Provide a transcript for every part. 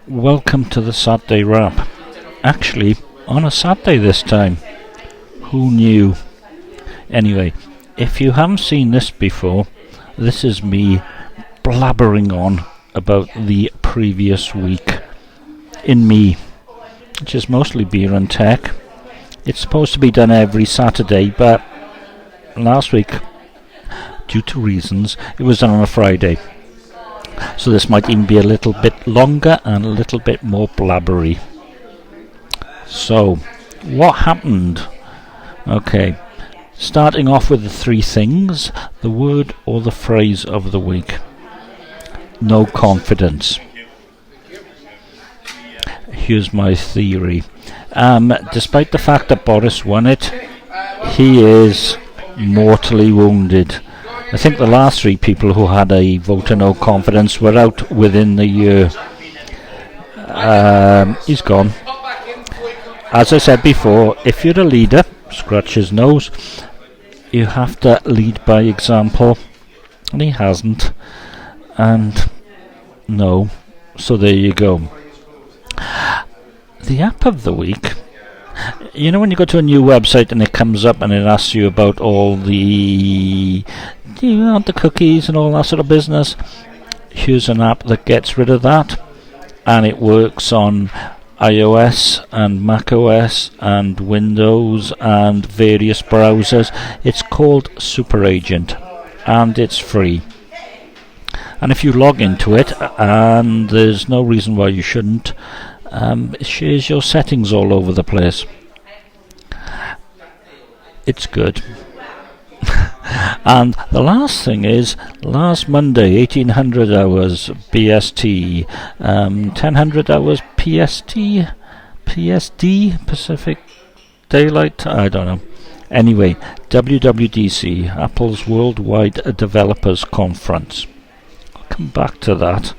Welcome to the Saturday Wrap. Actually, on a Saturday this time. Who knew? Anyway, if you haven't seen this before, this is me blabbering on about the previous week in me, which is mostly beer and tech. It's supposed to be done every Saturday, but last week, due to reasons, it was done on a Friday. So this might even be a little bit longer and a little bit more blabbery. So, what happened? Okay, starting off with the three things, the word or the phrase of the week. No confidence. Here's my theory. Despite the fact that Boris won it, he is mortally wounded. I think the last three people who had a vote of no confidence were out within the year. He's gone. As I said before, if you're a leader, scratch his nose, you have to lead by example, and he hasn't. And no, so there you go. The app of the week. You know when you go to a new website and it comes up and it asks you about all the... do you want the cookies and all that sort of business? Here's an app that gets rid of that, and it works on iOS and macOS and Windows and various browsers. It's called Super Agent, and it's free. And if you log into it, and there's no reason why you shouldn't, it shares your settings all over the place. It's good. And the last thing is, last Monday, 1800 hours BST, 1000 hours PSD, Pacific Daylight, I don't know. Anyway, WWDC, Apple's Worldwide Developers Conference. I'll come back to that.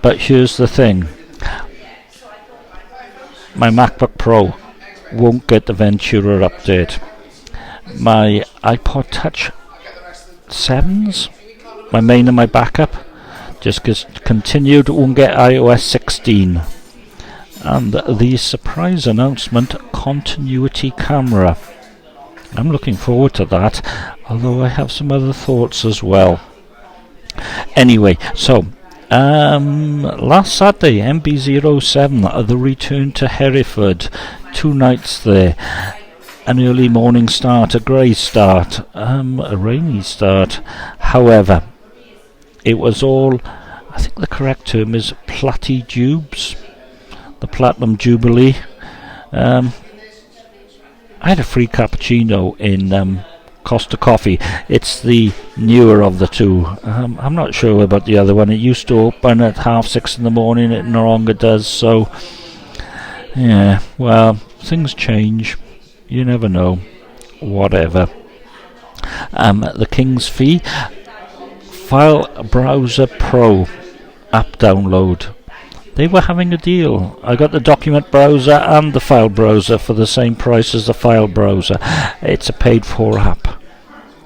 But here's the thing. My MacBook Pro won't get the Ventura update. My iPod Touch 7s, my main and my backup, just continued, won't get iOS 16. And the surprise announcement, continuity camera. I'm looking forward to that, although I have some other thoughts as well. Anyway, so last Saturday, MB07, the return to Hereford, 2 nights there. An early morning start, a grey start, a rainy start. However, it was all, I think the correct term is Platty Joobs, the Platinum Jubilee. I had a free cappuccino in Costa Coffee. It's the newer of the two. I'm not sure about the other one. It used to open at 6:30 in the morning. It no longer does. So, yeah, well, things change. You never know. Whatever. The King's Fee. File Browser Pro app download. They were having a deal. I got the document browser and the file browser for the same price as the file browser. It's a paid-for app.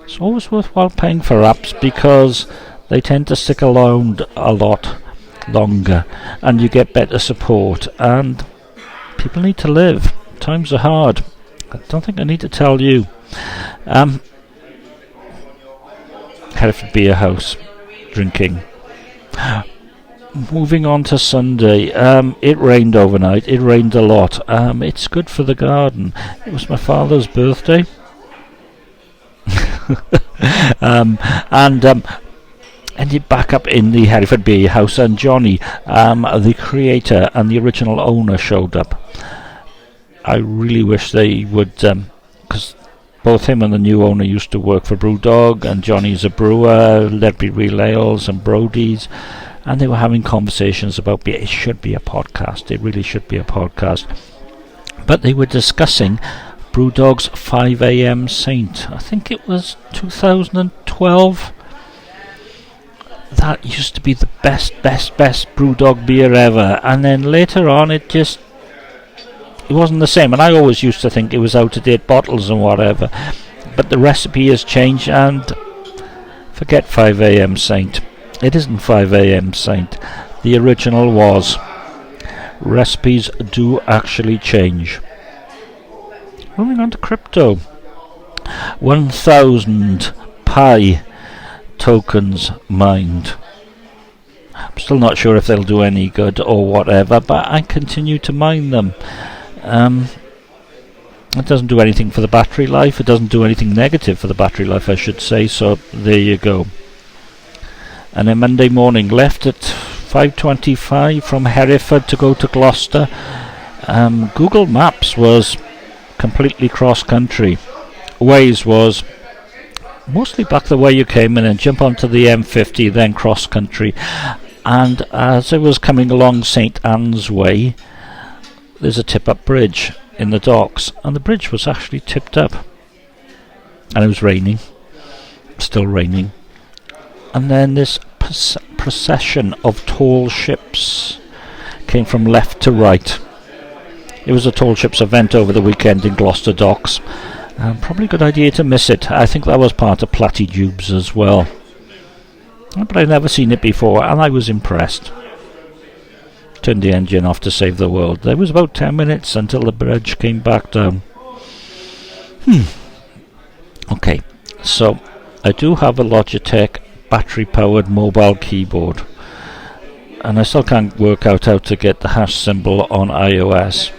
It's always worthwhile paying for apps because they tend to stick around a lot longer and you get better support. And people need to live. Times are hard. I don't think I need to tell you. Hereford Beer House, drinking. Moving on to Sunday. It rained overnight. It rained a lot. It's good for the garden. It was my father's birthday. Ended back up in the Hereford Beer House, and Johnny, the creator and the original owner, showed up. I really wish they would, because both him and the new owner used to work for Brewdog, and Johnny's a brewer, Ledbury Real Ales and Brody's, and they were having conversations about beer. It should be a podcast. It really should be a podcast. But they were discussing Brewdog's 5 a.m. Saint. I think it was 2012. That used to be the best Brewdog beer ever, and then later on it wasn't the same, and I always used to think it was out-of-date bottles and whatever, but the recipe has changed, and forget 5 a.m. Saint. It isn't 5 a.m. Saint. the original was. Recipes do actually change. Moving on to crypto. 1,000 Pi tokens mined. I'm still not sure if they'll do any good or whatever, but I continue to mine them. It doesn't do anything for the battery life. It doesn't do anything negative for the battery life, I should say. So there you go. And then Monday morning, left at 5:25 from Hereford to go to Gloucester. Google Maps was completely cross-country. Waze was mostly back the way you came in and jump onto the M50, then cross-country. And as I was coming along St Anne's Way, there's a tip-up bridge in the docks, and the bridge was actually tipped up. And it was raining, still raining. And then this procession of tall ships came from left to right. It was a tall ships event over the weekend in Gloucester Docks. Probably a good idea to miss it. I think that was part of Platty Joobs as well. But I'd never seen it before, and I was impressed. Turned the engine off to save the world. There was about 10 minutes until the bridge came back down. Okay, so I do have a Logitech battery-powered mobile keyboard, and I still can't work out how to get the hash symbol on iOS.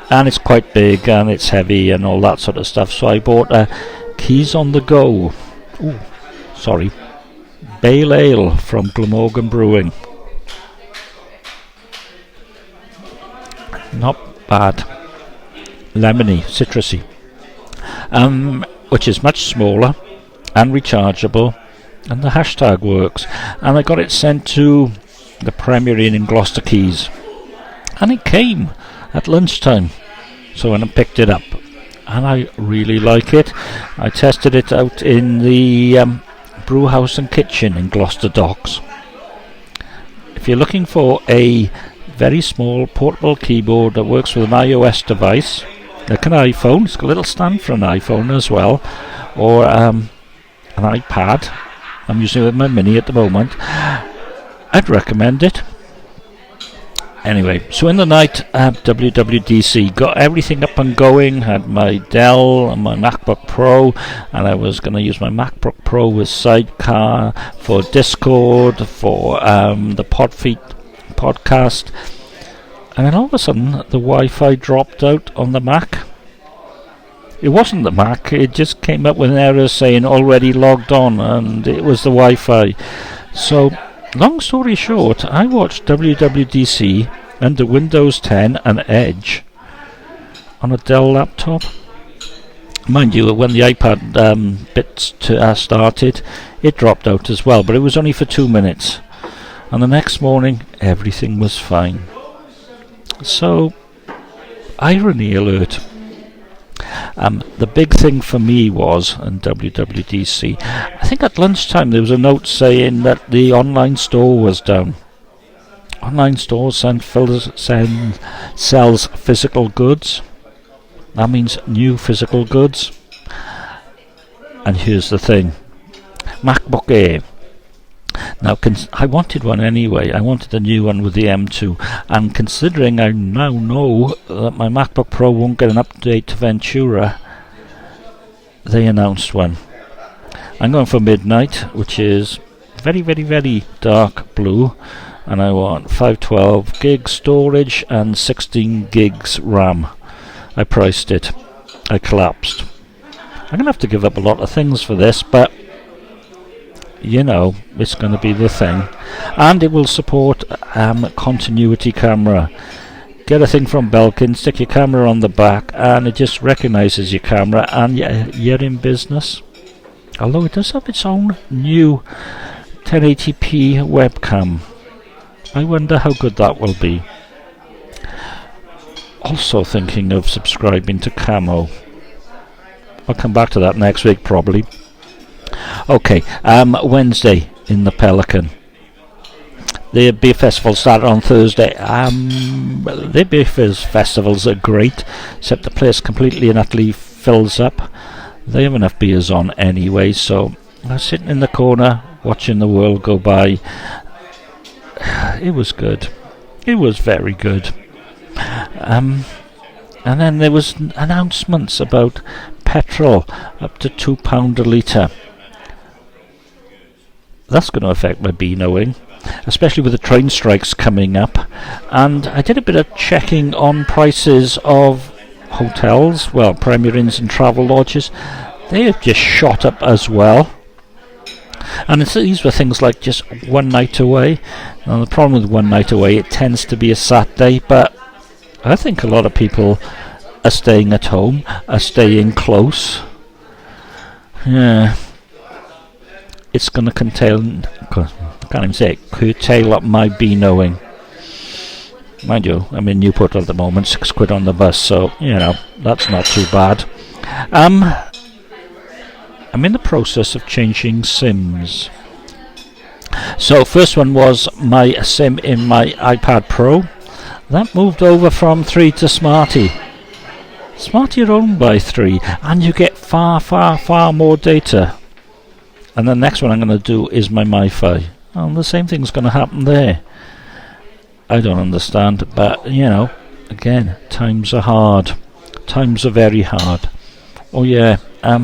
And it's quite big, and it's heavy, and all that sort of stuff. So I bought a Keys on the Go. Pale Ale from Glamorgan Brewing. Not bad. Lemony, citrusy. Which is much smaller and rechargeable, and the hashtag works. And I got it sent to the Premier Inn in Gloucester Quays, and it came at lunchtime. So when I picked it up, and I really like it. I tested it out in the brew house and kitchen in Gloucester Docks. If you're looking for a very small portable keyboard that works with an iOS device, like an iPhone, it's got a little stand for an iPhone as well, or an iPad. I'm using it with my Mini at the moment. I'd recommend it. Anyway, so in the night at WWDC, got everything up and going, had my Dell and my MacBook Pro, and I was going to use my MacBook Pro with Sidecar for Discord, for the Podfeet podcast, and then all of a sudden the Wi-Fi dropped out on the Mac. It wasn't the Mac, it just came up with an error saying already logged on, and it was the Wi-Fi. So long story short, I watched WWDC under Windows 10 and Edge on a Dell laptop. Mind you, when the iPad bits started, it dropped out as well, but it was only for 2 minutes. And the next morning, everything was fine. So, irony alert. The big thing for me was, in WWDC, I think at lunchtime there was a note saying that the online store was down. Online store sells physical goods. That means new physical goods. And here's the thing. MacBook Air. Now, I wanted one anyway. I wanted a new one with the M2, and considering I now know that my MacBook Pro won't get an update to Ventura, they announced one. I'm going for Midnight, which is very, very, very dark blue, and I want 512 gig storage and 16 gigs RAM. I priced it. I collapsed. I'm going to have to give up a lot of things for this, but you know, it's going to be the thing. And it will support continuity camera. Get a thing from Pelican, stick your camera on the back, and it just recognises your camera, and you're in business. Although it does have its own new 1080p webcam. I wonder how good that will be. Also thinking of subscribing to Camo. I'll come back to that next week probably. Okay, Wednesday in the Pelican. The beer festival started on Thursday. The beer festivals are great, except the place completely and utterly fills up. They have enough beers on anyway, so I'm sitting in the corner watching the world go by. it was good. It was very good. And then there was announcements about petrol up to £2 a litre. That's going to affect my Beanoing, especially with the train strikes coming up. And I did a bit of checking on prices of hotels, well, Premier Inns and travel lodges. They have just shot up as well. And these were things like just one night away. Now the problem with one night away, it tends to be a Saturday, but I think a lot of people are staying at home, are staying close. Yeah. It's going to curtail up my Beanoing. Mind you, I'm in Newport at the moment, £6 on the bus, so, that's not too bad. I'm in the process of changing SIMs. So, first one was my SIM in my iPad Pro. That moved over from 3 to Smarty. Smarty are owned by 3, and you get far, far, far more data. And the next one I'm going to do is my MiFi. And the same thing's going to happen there. I don't understand, but, again, times are hard. Times are very hard. Oh yeah, I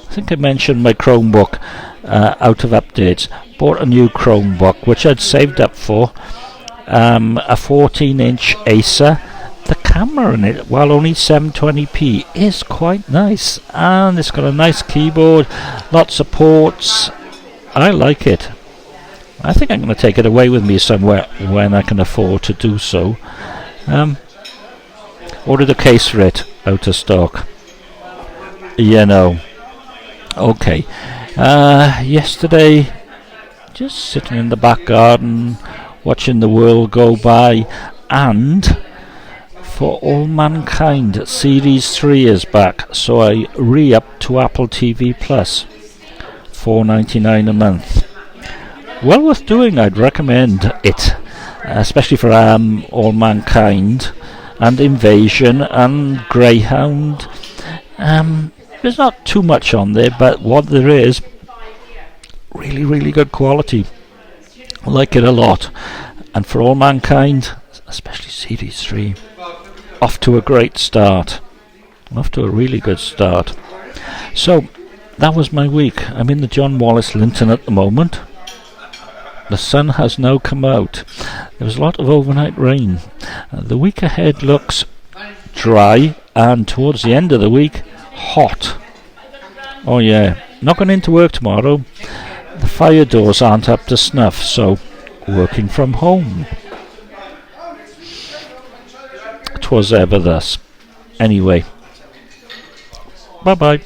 think I mentioned my Chromebook out of updates. Bought a new Chromebook, which I'd saved up for. A 14-inch Acer. The camera in it, while only 720p, is quite nice. And it's got a nice keyboard, lots of ports. I like it. I think I'm going to take it away with me somewhere when I can afford to do so. Ordered a case for it, out of stock. Okay. Yesterday, just sitting in the back garden, watching the world go by, and For All Mankind Series 3 is back, so I re-upped to Apple TV Plus, $4.99 a month. Well worth doing, I'd recommend it, especially for All Mankind and Invasion and Greyhound. There's not too much on there, but what there is, really, really good quality. I like it a lot. And For All Mankind, especially Series 3, off to a great start. Off to a really good start. So, that was my week. I'm in the John Wallace Linton at the moment. The sun has now come out. There was a lot of overnight rain. The week ahead looks dry, and towards the end of the week, hot. Oh yeah, not going into work tomorrow. The fire doors aren't up to snuff, so working from home. 'Twas ever thus. Anyway, bye bye.